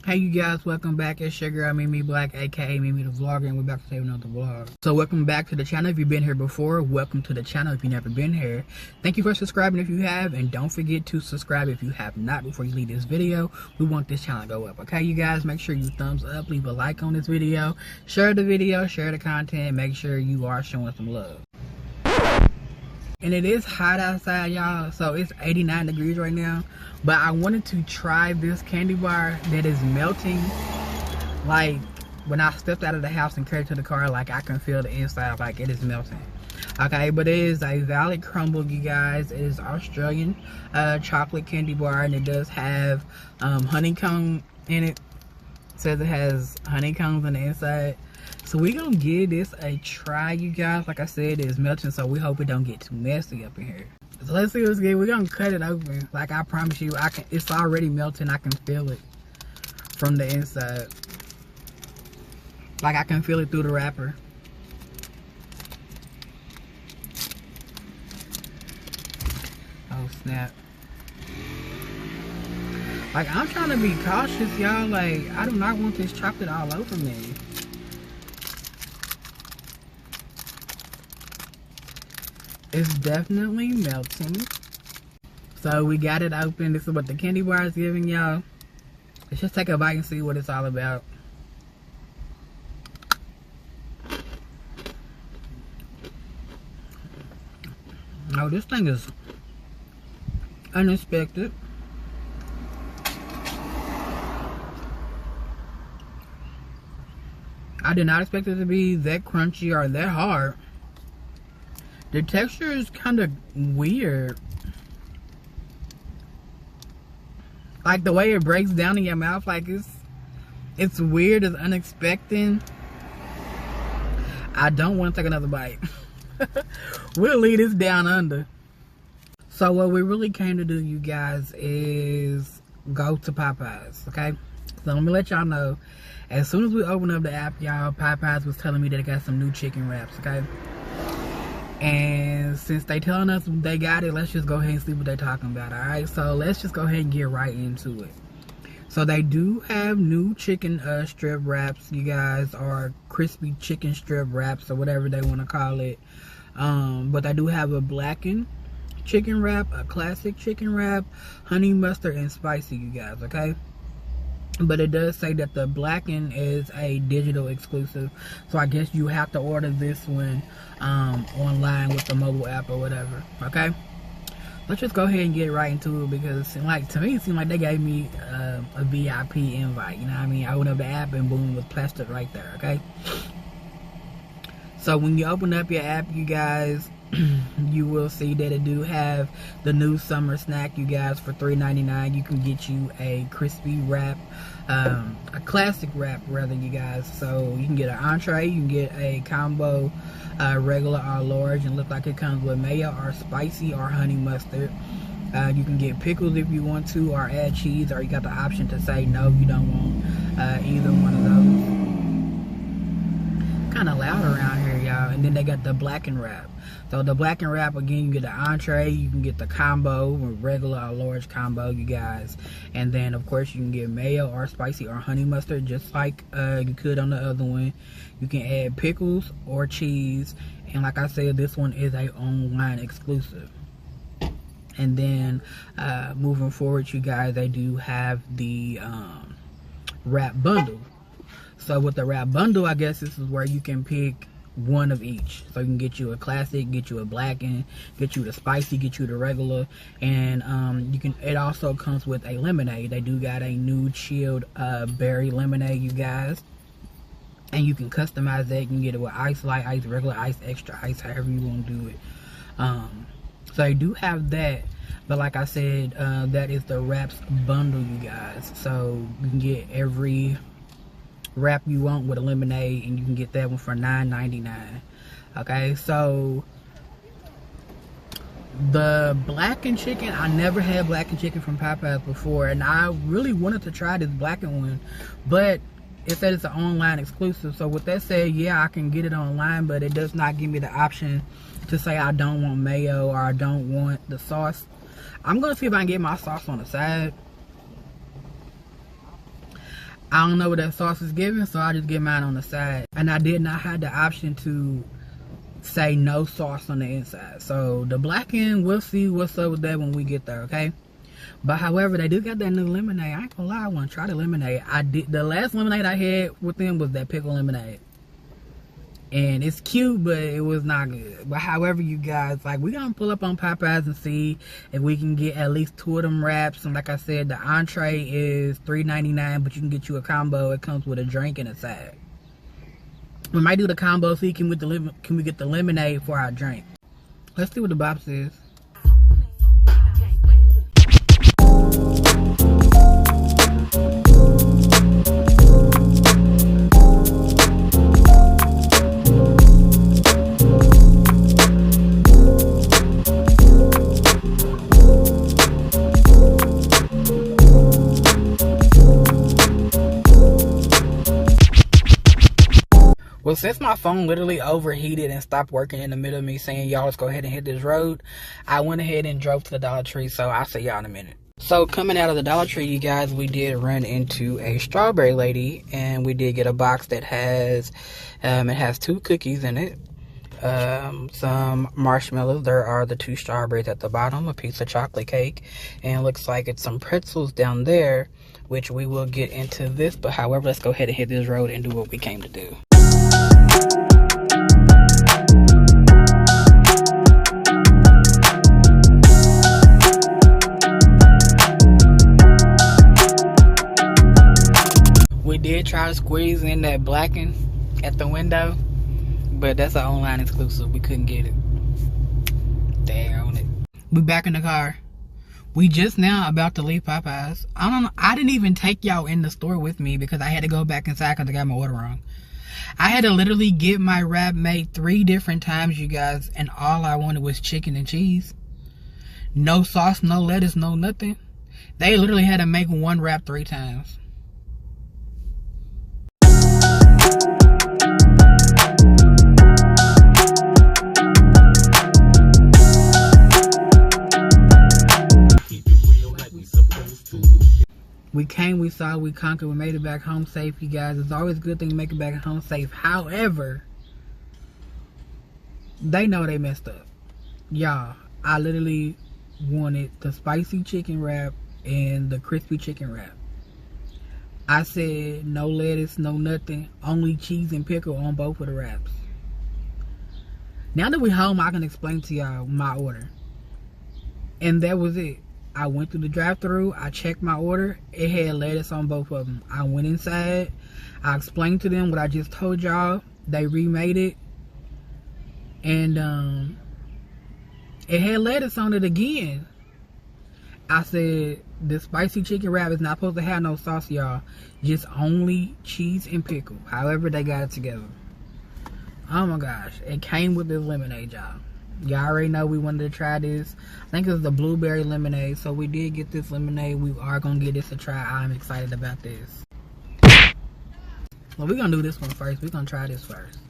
Hey you guys, welcome back. It's your girl Mimi Black, aka Mimi the Vlogger, and we're back to save another vlog. So welcome back to the channel. If you've been here before, welcome to the channel. If you've never been here, thank you for subscribing if you have, and don't forget to subscribe if you have not before you leave this video. We want this channel to go up, okay? You guys, make sure you thumbs up, leave a like on this video, share the video, share the content, make sure you are showing some love. And it is hot outside, y'all, so it's 89 degrees right now. But I wanted to try this candy bar that is melting. Like, when I stepped out of the house and carried it to the car, like, I can feel the inside, like, it is melting. Okay, but it is a Valley Crumble, you guys. It is Australian chocolate candy bar, and it does have honeycomb in it. It says it has honeycombs on the inside. So we're gonna give this a try, you guys. Like I said, it's melting, so we hope it don't get too messy up in here. So let's see what's good. We're gonna cut it open. Like I promise you, it's already melting. I can feel it from the inside. Like I can feel it through the wrapper. Oh snap. Like I'm trying to be cautious, y'all. Like I do not want this chocolate all over me. It's definitely melting. So we got it open. This is what the candy bar is giving y'all. Let's just take a bite and see what it's all about. Oh, this thing is unexpected. I did not expect it to be that crunchy or that hard. The texture is kind of weird. Like the way it breaks down in your mouth, like it's weird, it's unexpected. I don't want to take another bite. We'll leave this down under. So what we really came to do, you guys, is go to Popeyes, okay? So let me let y'all know, as soon as we open up the app, y'all, Popeyes was telling me that they got some new chicken wraps, okay? And since they telling us they got it, let's just go ahead and see what they're talking about, alright? So let's just go ahead and get right into it. So they do have new chicken strip wraps, you guys, or crispy chicken strip wraps, or whatever they want to call it. But they do have a blackened chicken wrap, a classic chicken wrap, honey mustard, and spicy, you guys, okay? But it does say that the blackened is a digital exclusive, so I guess you have to order this one online with the mobile app or whatever, okay? Let's just go ahead and get right into it, because like to me it seemed like they gave me a VIP invite, you know what I mean? I opened up the app and boom, it was plastered right there, okay? So when you open up your app, you guys, you will see that it do have the new summer snack, you guys. For $3.99 you can get you a crispy wrap, a classic wrap rather, you guys. So you can get an entree, you can get a combo, regular or large, and look like it comes with mayo or spicy or honey mustard. You can get pickles if you want to, or add cheese, or you got the option to say no, you don't want either one of those. Kind of loud around here, y'all. And then they got the blackened wrap. So the blackened wrap, again, you get the entree, you can get the combo, or regular or large combo, you guys. And then of course you can get mayo or spicy or honey mustard, just like you could on the other one. You can add pickles or cheese, and like I said, this one is a online exclusive. And then moving forward, you guys, they do have the wrap bundle. So with the wrap bundle, I guess this is where you can pick one of each. So you can get you a classic, get you a blackened, get you the spicy, get you the regular, and it also comes with a lemonade. They do got a new chilled berry lemonade, you guys, and you can customize that. You can get it with ice, light ice, regular ice, extra ice, however you want to do it. So they do have that, but like I said, that is the wraps bundle, you guys. So you can get every wrap you want with a lemonade, and you can get that one for $9.99. Okay, so the blackened chicken, I never had blackened chicken from Popeyes before, and I really wanted to try this blackened one, but it said it's an online exclusive. So with that said, yeah, I can get it online, but it does not give me the option to say I don't want mayo or I don't want the sauce. I'm gonna see if I can get my sauce on the side. I don't know what that sauce is giving, so I just get mine on the side. And I did not have the option to say no sauce on the inside. So the blackened, we'll see what's up with that when we get there, okay? But however, they do got that new lemonade. I ain't gonna lie, I want to try the lemonade. The last lemonade I had with them was that pickle lemonade. And it's cute, but it was not good. But however, you guys, like, we're gonna pull up on Popeyes and see if we can get at least 2 of them wraps. And like I said, the entree is $3.99, but you can get you a combo. It comes with a drink and a side. We might do the combo, see can we get the lemonade for our drink. Let's see what the box is. Well, since my phone literally overheated and stopped working in the middle of me saying, y'all, let's go ahead and hit this road, I went ahead and drove to the Dollar Tree, so I'll see y'all in a minute. So, coming out of the Dollar Tree, you guys, we did run into a strawberry lady, and we did get a box that has, it has 2 cookies in it, some marshmallows. There are the 2 strawberries at the bottom, a piece of chocolate cake, and it looks like it's some pretzels down there, which we will get into this. But however, let's go ahead and hit this road and do what we came to do. We did try to squeeze in that blackened at the window, but that's an online exclusive. We couldn't get it. Dang on it. We back in the car. We just now about to leave Popeyes. I didn't even take y'all in the store with me because I had to go back inside because I got my order wrong. I had to literally get my wrap made 3 different times, you guys, and all I wanted was chicken and cheese. No sauce, no lettuce, no nothing. They literally had to make one wrap 3 times. We came, we saw, we conquered, we made it back home safe, you guys. It's always a good thing to make it back home safe. However, they know they messed up. Y'all, I literally wanted the spicy chicken wrap and the crispy chicken wrap. I said no lettuce, no nothing, only cheese and pickle on both of the wraps. Now that we're home, I can explain to y'all my order. And that was it. I went through the drive-thru, I checked my order, it had lettuce on both of them. I went inside, I explained to them what I just told y'all, they remade it, and it had lettuce on it again. I said, the spicy chicken wrap is not supposed to have no sauce, y'all, just only cheese and pickle. However, they got it together. Oh my gosh, it came with this lemonade, y'all. Y'all already know we wanted to try this. I think it's the blueberry lemonade. So we did get this lemonade. We are going to give this a try. I'm excited about this. Well, we're going to do this one first. We're going to try this first.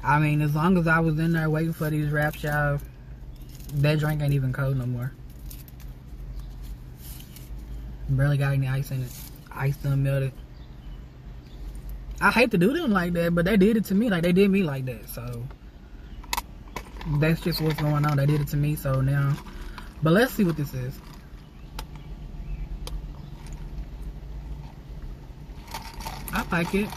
I mean, as long as I was in there waiting for these wraps, y'all, that drink ain't even cold no more. Barely got any ice in it. Ice done melted. I hate to do them like that, but they did it to me. Like, they did me like that. So that's just what's going on. They did it to me, so now. But let's see what this is. I like it.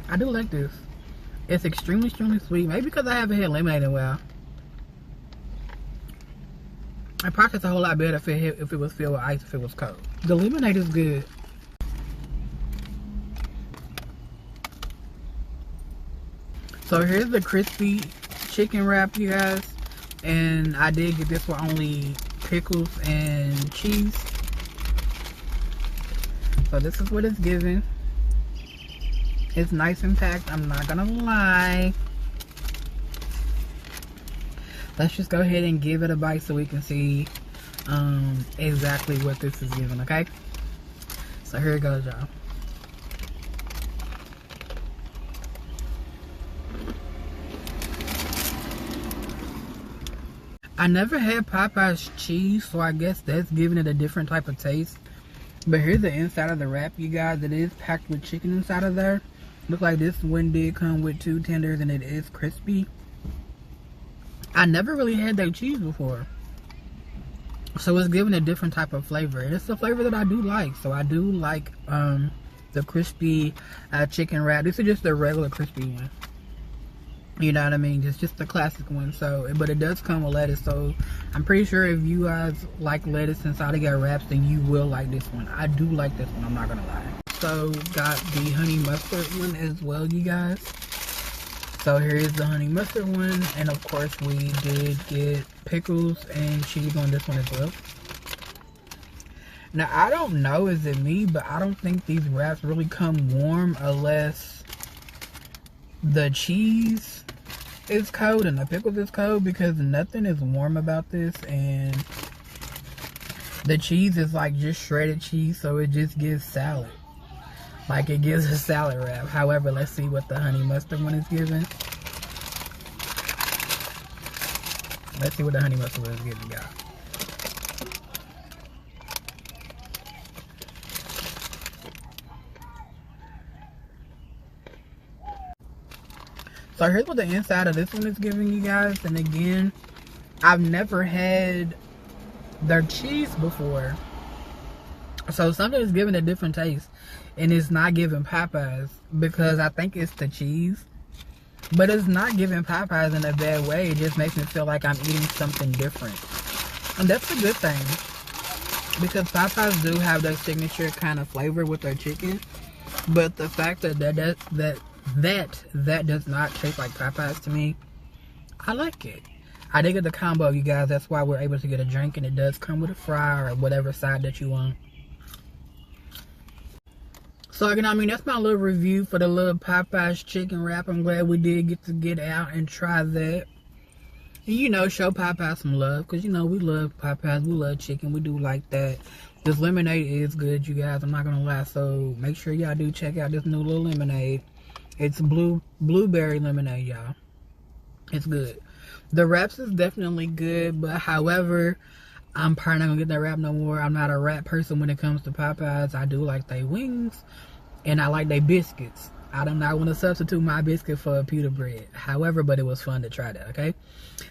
I do like this. It's extremely, extremely sweet. Maybe because I haven't had lemonade in a while. It probably tastes a whole lot better if it was filled with ice, if it was cold. The lemonade is good. So here's the crispy chicken wrap, you guys, and I did get this for only pickles and cheese. So this is what it's giving. It's nice and packed, I'm not gonna lie. Let's just go ahead and give it a bite so we can see exactly what this is giving, okay? So here it goes, y'all. I never had Popeye's cheese, so I guess that's giving it a different type of taste. But here's the inside of the wrap, you guys. It is packed with chicken inside of there. Looks like this one did come with 2 tenders and it is crispy. I never really had that cheese before, so it's giving a different type of flavor. It's a flavor that I do like. So I do like the crispy chicken wrap. This is just the regular crispy one. You know what I mean? It's just the classic one. So, but it does come with lettuce. So I'm pretty sure if you guys like lettuce inside of your wraps, then you will like this one. I do like this one, I'm not gonna lie. So got the honey mustard one as well, you guys. So here's the honey mustard one, and of course we did get pickles and cheese on this one as well. Now I don't know, is it me, but I don't think these wraps really come warm unless the cheese is cold and the pickles is cold, because nothing is warm about this, and the cheese is like just shredded cheese, so it just gives salad. Like it gives a salad wrap. However, let's see what the honey mustard one is giving. Let's see what the honey mustard one is giving, y'all. So here's what the inside of this one is giving, you guys. And again, I've never had their cheese before, so something is giving a different taste, and it's not giving Popeyes, because I think it's the cheese. But it's not giving Popeyes in a bad way. It just makes me feel like I'm eating something different, and that's a good thing, because Popeyes do have their signature kind of flavor with their chicken. But the fact that that does not taste like Popeyes to me, I like it. I did get the combo, you guys. That's why we're able to get a drink, and it does come with a fry or whatever side that you want. So again, I mean, that's my little review for the little Popeyes chicken wrap. I'm glad we did get to get out and try that. And, you know, show Popeyes some love, because, you know, we love Popeyes. We love chicken. We do like that. This lemonade is good, you guys. I'm not going to lie. So make sure y'all do check out this new little lemonade. It's blueberry lemonade, y'all. It's good. The wraps is definitely good, but however, I'm probably not gonna get that wrap no more. I'm not a wrap person when it comes to Popeyes. I do like their wings, and I like their biscuits. I do not want to substitute my biscuit for a pita bread. However, but it was fun to try that, okay?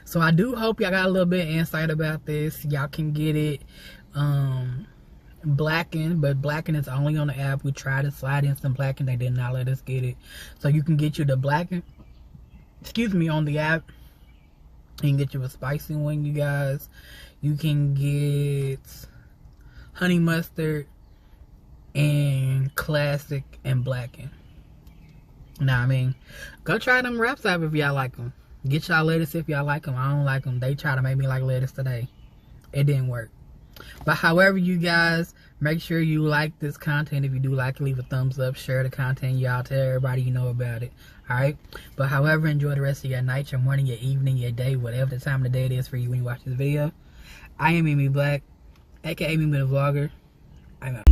So I do hope y'all got a little bit of insight about this. Y'all can get it blackened, but blackened is only on the app. We tried to slide in some blackened. They did not let us get it. So you can get you the blackened, on the app. You can get you a spicy one, you guys. You can get honey mustard and classic and blackened. Now, I mean, go try them wraps out if y'all like them. Get y'all lettuce if y'all like them. I don't like them. They try to make me like lettuce today. It didn't work. But however, you guys, make sure you like this content. If you do like it, leave a thumbs up. Share the content, y'all. Tell everybody you know about it. Alright? But however, enjoy the rest of your night, your morning, your evening, your day, whatever the time of the day it is for you when you watch this video. I am Mimi Black, aka Mimi the Vlogger. I'm out.